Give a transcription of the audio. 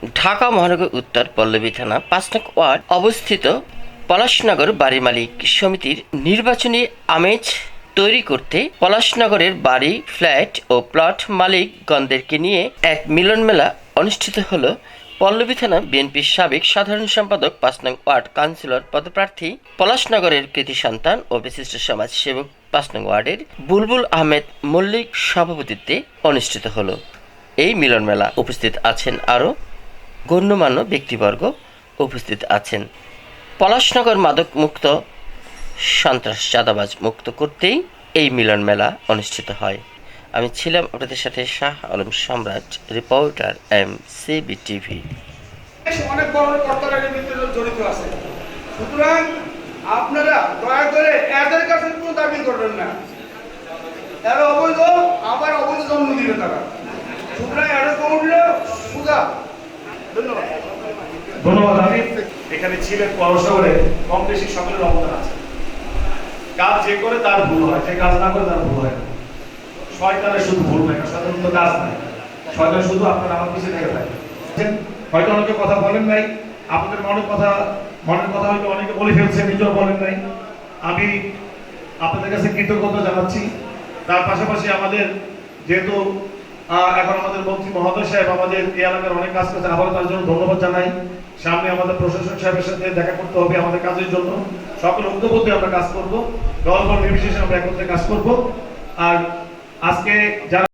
ঢাকা মহানগর উত্তর পল্লবী থানা ৫ নং ওয়ার্ড অবস্থিত পলাশনগর বাড়ি মালিক সমিতির নির্বাচনী আমেজ তৈরি করতে পলাশনগরের বাড়ি, ফ্ল্যাট ও প্লট মালিকগণদেরকে নিয়ে এক মিলন মেলা অনুষ্ঠিত হলো। পল্লবী থানা বিএনপির সাবেক সাধারণ সম্পাদক ৫ নং ওয়ার্ড কাউন্সিলর পদপ্রার্থী, পলাশনগরের কৃতি সন্তান ও বিশিষ্ট সমাজ সেবক ৫ নং ওয়ার্ডের বুলবুল আহমেদ মল্লিক সভাপতিত্বে অনুষ্ঠিত হলো। এই মিলন মেলা উপস্থিত আছেন আরও গণ্যমান্য ব্যক্তিবর্গ উপস্থিত আছেন। পলাশনগর মাদক মুক্ত, সন্ত্রাস চাঁদাবাজ মুক্ত করতেই এই মিলন মেলা অনুষ্ঠিত হয়। আমি ছিলাম আপনাদের সাথে শাহ আলম সম্রাট, রিপোর্টার MCBTV। অনেক বড় কর্তারা এর ভিতরে জড়িত আছে। সুতরাং আপনারা দয়া করে এদের কাছে কোনো দাবি করবেন না। এরা অবৈধ, আবার অবৈধ জন্ম দিবে তারা। সুতরাং এরা করলে সুদা। ধন্যবাদ। ধন্যবাদ। আমি এখানে ছিলেন পলাশনগরে কম বেশি সকলের অবদান আছে। কাজ যে করে তার ভুল হয়, যে কাজ না করে তার ভুল হয় না। শয়তানের শুধু ভুল হয় না, সাধারণত কাজ নাই। শয়তান শুধু আপনার আমার পিছিয়ে থেকে থাকে। হয়তো অনেকে কথা বলেন নাই, আপনাদের মনের কথা হয়তো অনেকে বলে ফেলছে, নিজেও বলেন নাই। আমি আপনাদের কাছে কৃতজ্ঞতা জানাচ্ছি। তার পাশাপাশি আমাদের যেহেতু এখন আমাদের মন্ত্রী মহোদয় সাহেব আমাদের এই এলাকার অনেক কাজ করছেন, আবারও তার জন্য ধন্যবাদ জানাই। সামনে আমাদের প্রশাসন সাহেবের সাথে দেখা করতে হবে আমাদের কাজের জন্য। সকল ঐক্যবদ্ধ আমরা কাজ করব, দল বল নির্বিশেষে আমরা একত্রে কাজ করব। আর আজকে যারা